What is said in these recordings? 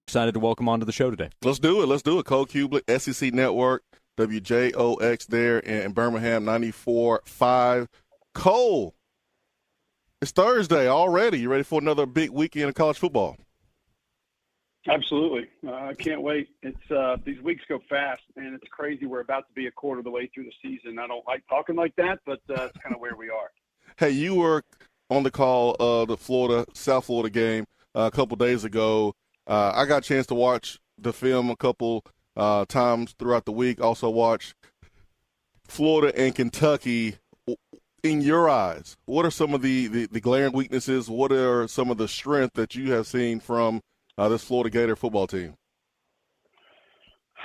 Excited to welcome onto the show today. Let's do it. Cole Cubelic, SEC Network, WJOX there in Birmingham, 94.5. Cole, it's Thursday already. You ready for another big weekend of college football? Absolutely. I can't wait. It's these weeks go fast, and it's crazy. We're about to be a quarter of the way through the season. I don't like talking like that, but it's kind of where we are. Hey, you were on the call the South Florida game a couple days ago. I got a chance to watch the film a couple times throughout the week. Also watch Florida and Kentucky. In your eyes, what are some of the glaring weaknesses? What are some of the strength that you have seen from this Florida Gator football team?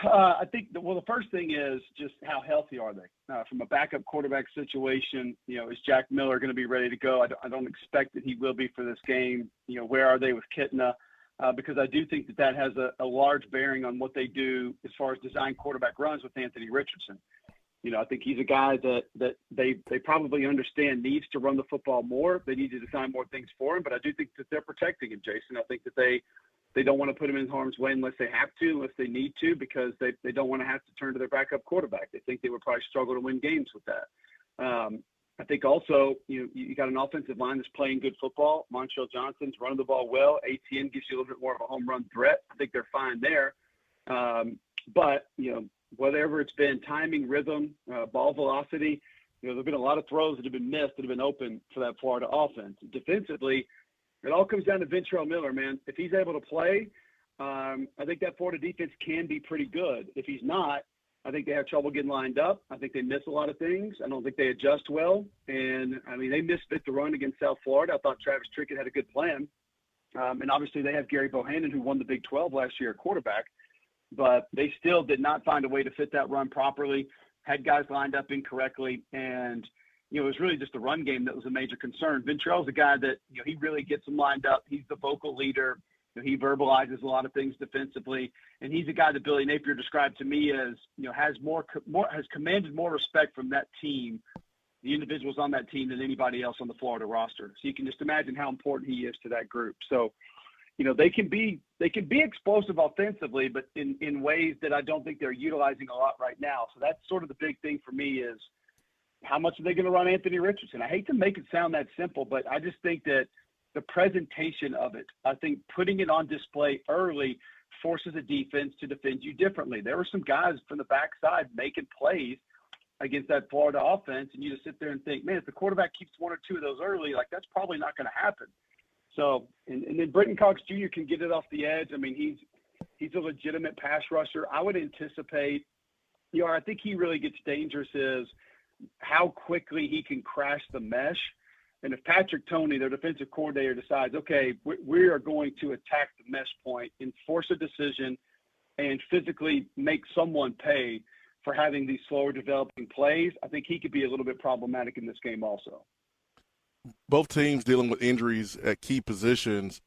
I think, the first thing is just how healthy are they? From a backup quarterback situation, is Jack Miller going to be ready to go? I don't expect that he will be for this game. Where are they with Kitna? Because I do think that has a large bearing on what they do as far as design quarterback runs with Anthony Richardson. I think he's a guy that they probably understand needs to run the football more. They need to design more things for him, but I do think that they're protecting him, Jason. I think that they don't want to put him in harm's way unless they have to, unless they need to, because they don't want to have to turn to their backup quarterback. They think they would probably struggle to win games with that. I think also, you got an offensive line that's playing good football. Montrell Johnson's running the ball well. ATN gives you a little bit more of a home run threat. I think they're fine there. But, whatever it's been, timing, rhythm, ball velocity, there have been a lot of throws that have been missed that have been open for that Florida offense. Defensively, it all comes down to Ventrell Miller, man. If he's able to play, I think that Florida defense can be pretty good. If he's not, I think they have trouble getting lined up. I think they miss a lot of things. I don't think they adjust well. And, they misfit the run against South Florida. I thought Travis Trickett had a good plan. And obviously they have Gary Bohannon, who won the Big 12 last year at quarterback. But they still did not find a way to fit that run properly, had guys lined up incorrectly. And, it was really just the run game that was a major concern. Ventrell's a guy that, he really gets them lined up. He's the vocal leader. He verbalizes a lot of things defensively. And he's a guy that Billy Napier described to me as, has commanded more respect from that team, the individuals on that team, than anybody else on the Florida roster. So you can just imagine how important he is to that group. So, they can be explosive offensively, but in ways that I don't think they're utilizing a lot right now. So that's sort of the big thing for me is how much are they going to run Anthony Richardson? I hate to make it sound that simple, but I just think that the presentation of it, I think putting it on display early forces a defense to defend you differently. There were some guys from the backside making plays against that Florida offense, and you just sit there and think, man, if the quarterback keeps one or two of those early, that's probably not going to happen. So, and then Britton Cox Jr. can get it off the edge. He's a legitimate pass rusher. I would anticipate, I think he really gets dangerous is how quickly he can crash the mesh. And if Patrick Toney, their defensive coordinator, decides, okay, we are going to attack the mesh point, enforce a decision, and physically make someone pay for having these slower developing plays, I think he could be a little bit problematic in this game also. Both teams dealing with injuries at key positions.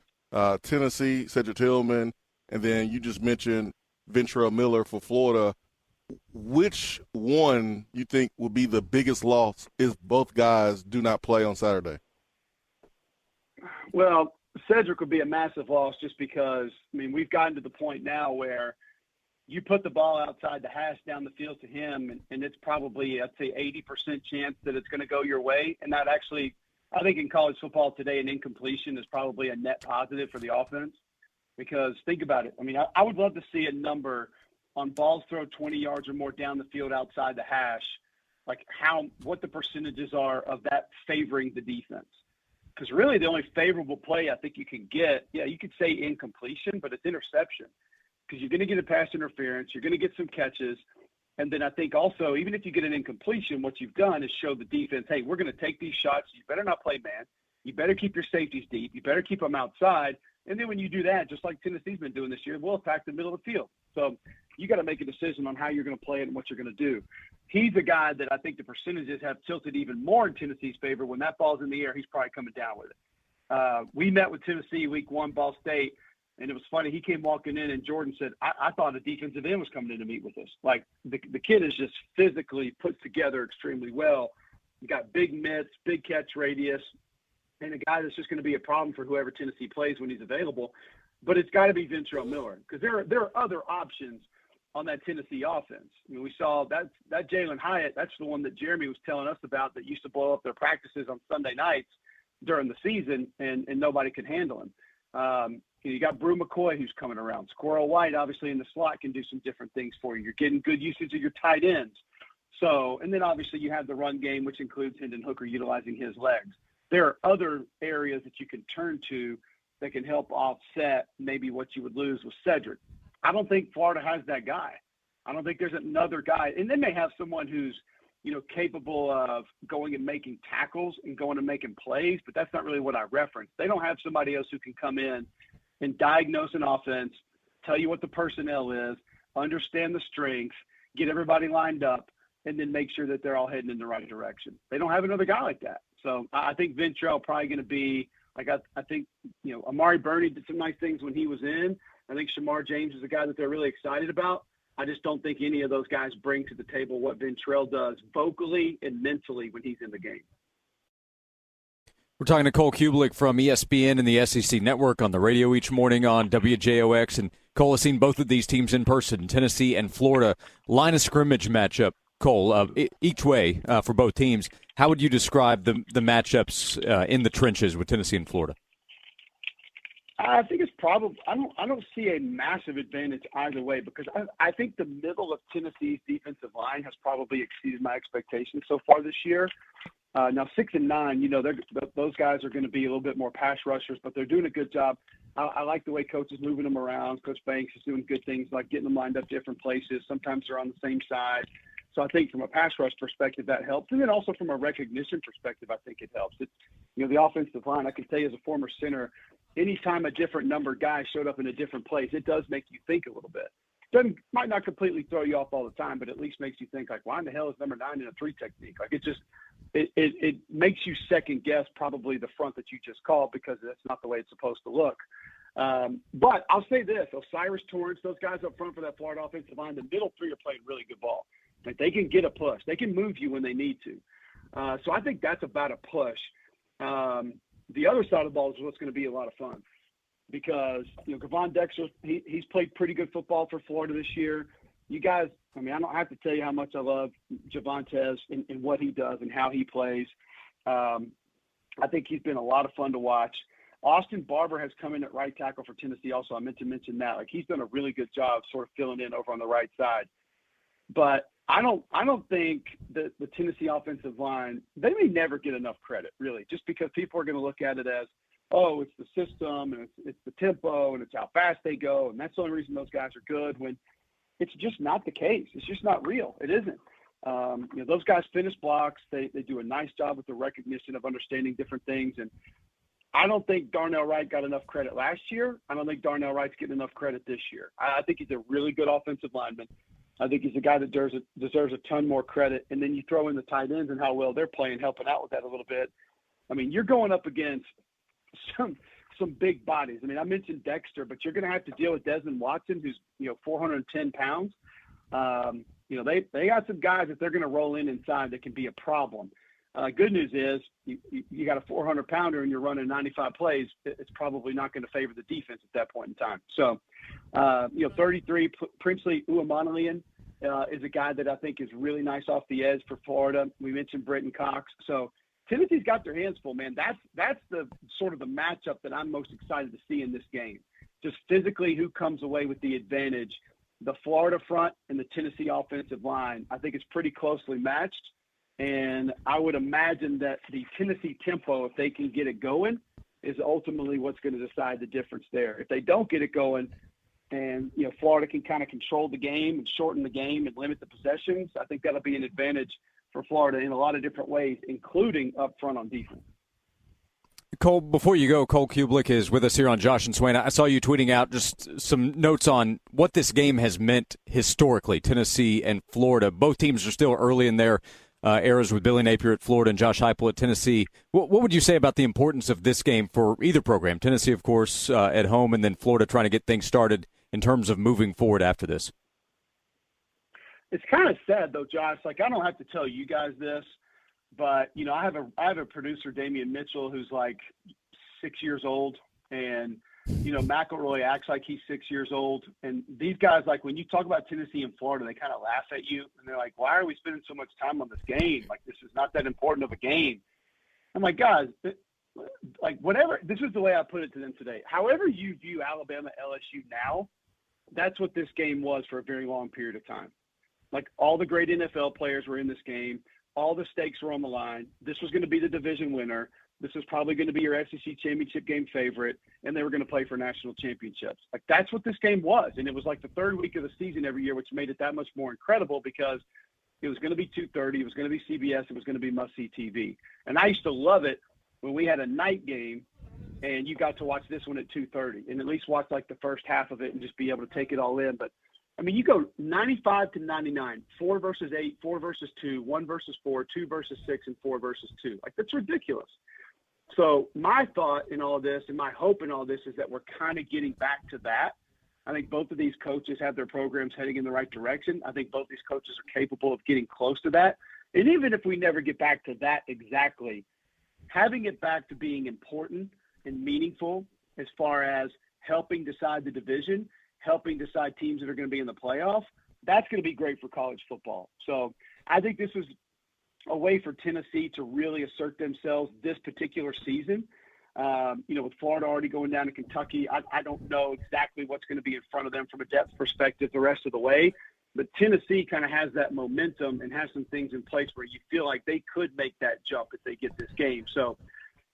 Tennessee, Cedric Tillman, and then you just mentioned Ventrell Miller for Florida. Which one you think will be the biggest loss if both guys do not play on Saturday? Well, Cedric would be a massive loss just because, we've gotten to the point now where you put the ball outside the hash down the field to him, and it's probably, I'd say, 80% chance that it's going to go your way. And that actually – I think in college football today, an incompletion is probably a net positive for the offense because think about it. I would love to see a number on balls thrown 20 yards or more down the field outside the hash, what the percentages are of that favoring the defense. Because really the only favorable play I think you can get, you could say incompletion, but it's interception because you're going to get a pass interference. You're going to get some catches. And then I think also, even if you get an incompletion, what you've done is show the defense, hey, we're going to take these shots. You better not play man. You better keep your safeties deep. You better keep them outside. And then when you do that, just like Tennessee's been doing this year, we'll attack the middle of the field. So you got to make a decision on how you're going to play it and what you're going to do. He's a guy that I think the percentages have tilted even more in Tennessee's favor. When that ball's in the air, he's probably coming down with it. We met with Tennessee week 1, Ball State. And it was funny. He came walking in, and Jordan said, I thought a defensive end was coming in to meet with us. The kid is just physically put together extremely well. You got big mitts, big catch radius, and a guy that's just going to be a problem for whoever Tennessee plays when he's available. but it's got to be Ventrell Miller because there are other options on that Tennessee offense. I mean, we saw that Jalen Hyatt, that's the one that Jeremy was telling us about that used to blow up their practices on Sunday nights during the season, and nobody could handle him. You got Brew McCoy who's coming around. Squirrel White, obviously, in the slot can do some different things for you. You're getting good usage of your tight ends. So, and then obviously you have the run game, which includes Hendon Hooker utilizing his legs. There are other areas that you can turn to that can help offset maybe what you would lose with Cedric. I don't think Florida has that guy. I don't think there's another guy. And they may have someone who's, capable of going and making tackles and going and making plays, but that's not really what I reference. They don't have somebody else who can come in and diagnose an offense, tell you what the personnel is, understand the strengths, get everybody lined up, and then make sure that they're all heading in the right direction. They don't have another guy like that. So I think Ventrell probably going to be like I think Amari Burney did some nice things when he was in. I think Shamar James is a guy that they're really excited about. I just don't think any of those guys bring to the table what Ventrell does vocally and mentally when he's in the game. We're talking to Cole Cubelic from ESPN and the SEC Network on the radio each morning on WJOX. And Cole has seen both of these teams in person, Tennessee and Florida. Line of scrimmage matchup, Cole, each way for both teams. How would you describe the matchups in the trenches with Tennessee and Florida? I think it's probably – I don't see a massive advantage either way because I think the middle of Tennessee's defensive line has probably exceeded my expectations so far this year. Now 6 and 9, those guys are going to be a little bit more pass rushers, but they're doing a good job. I like the way Coach is moving them around. Coach Banks is doing good things like getting them lined up different places. Sometimes they're on the same side. So I think from a pass rush perspective, that helps. And then also from a recognition perspective, I think it helps. It's, the offensive line, I can tell you as a former center, anytime a different numbered guy showed up in a different place, it does make you think a little bit. Might not completely throw you off all the time, but at least makes you think like, why in the hell is number 9 in a 3 technique? Like it makes you second guess probably the front that you just called because that's not the way it's supposed to look. But I'll say this, Osiris Torrance, those guys up front for that Florida offensive line, the middle 3 are playing really good ball. Like they can get a push. They can move you when they need to. So I think that's about a push. The other side of the ball is what's going to be a lot of fun because, Gavon Dexter, he's played pretty good football for Florida this year. You guys, I don't have to tell you how much I love Javontes and what he does and how he plays. I think he's been a lot of fun to watch. Austin Barber has come in at right tackle for Tennessee also. I meant to mention that. Like he's done a really good job sort of filling in over on the right side. But I don't think that the Tennessee offensive line, they may never get enough credit, really, just because people are going to look at it as, oh, it's the system and it's the tempo and it's how fast they go. And that's the only reason those guys are good when it's just not the case. It's just not real. It isn't. Those guys finish blocks. They do a nice job with the recognition of understanding different things. And I don't think Darnell Wright got enough credit last year. I don't think Darnell Wright's getting enough credit this year. I think he's a really good offensive lineman. I think he's a guy that deserves a ton more credit. And then you throw in the tight ends and how well they're playing, helping out with that a little bit. You're going up against some big bodies. I mentioned Dexter, but you're going to have to deal with Desmond Watson, who's 410 pounds. They got some guys that they're going to roll in inside that can be a problem. Good news is you got a 400-pounder and you're running 95 plays. It's probably not going to favor the defense at that point in time. So, 33, Princely Uamanalian is a guy that I think is really nice off the edge for Florida. We mentioned Britton Cox. So Tennessee's got their hands full, man. That's the sort of the matchup that I'm most excited to see in this game. Just physically, who comes away with the advantage? The Florida front and the Tennessee offensive line, I think it's pretty closely matched. And I would imagine that the Tennessee tempo, if they can get it going, is ultimately what's going to decide the difference there. If they don't get it going and, Florida can kind of control the game and shorten the game and limit the possessions, I think that'll be an advantage for Florida in a lot of different ways, including up front on defense. Cole, before you go, Cole Cubelic is with us here on Josh and Swain. I saw you tweeting out just some notes on what this game has meant historically, Tennessee and Florida. Both teams are still early in their eras with Billy Napier at Florida and Josh Heupel at Tennessee. What would you say about the importance of this game for either program? Tennessee, of course, at home, and then Florida trying to get things started in terms of moving forward after this. It's kind of sad, though, Josh. Like, I don't have to tell you guys this, but, I have a producer, Damian Mitchell, who's like 6 years old, and McElroy acts like he's 6 years old. And these guys, like when you talk about Tennessee and Florida, they kind of laugh at you. And they're like, why are we spending so much time on this game? Like, this is not that important of a game. I'm like, guys, like whatever. This is the way I put it to them today. However you view Alabama, LSU now, that's what this game was for a very long period of time. Like all the great NFL players were in this game. All the stakes were on the line. This was going to be the division winner. This was probably going to be your SEC championship game favorite, and they were going to play for national championships. Like that's what this game was, and it was like the third week of the season every year, which made it that much more incredible because it was going to be 2:30, it was going to be CBS, it was going to be must-see TV. And I used to love it when we had a night game, and you got to watch this one at 2:30, and at least watch like the first half of it and just be able to take it all in. But I mean, you go 95 to 99, 4 versus 8, 4 versus 2, 1 versus 4, 2 versus 6, and 4 versus 2. Like that's ridiculous. So my thought in all this and my hope in all this is that we're kind of getting back to that. I think both of these coaches have their programs heading in the right direction. I think both these coaches are capable of getting close to that. And even if we never get back to that exactly, having it back to being important and meaningful as far as helping decide the division, helping decide teams that are going to be in the playoff, that's going to be great for college football. So I think this is a way for Tennessee to really assert themselves this particular season. With Florida already going down to Kentucky, I don't know exactly what's going to be in front of them from a depth perspective the rest of the way. But Tennessee kind of has that momentum and has some things in place where you feel like they could make that jump if they get this game. So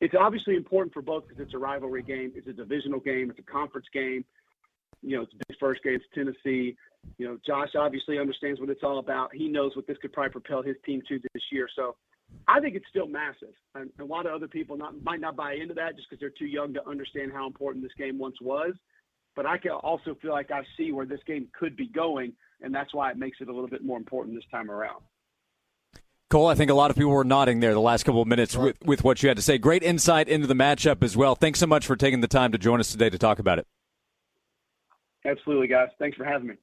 it's obviously important for both because it's a rivalry game. It's a divisional game. It's a conference game. It's the first game. It's Tennessee. Josh obviously understands what it's all about. He knows what this could probably propel his team to this year. So I think it's still massive. And a lot of other people might not buy into that just because they're too young to understand how important this game once was. But I can also feel like I see where this game could be going, and that's why it makes it a little bit more important this time around. Cole, I think a lot of people were nodding there the last couple of minutes with what you had to say. Great insight into the matchup as well. Thanks so much for taking the time to join us today to talk about it. Absolutely, guys. Thanks for having me.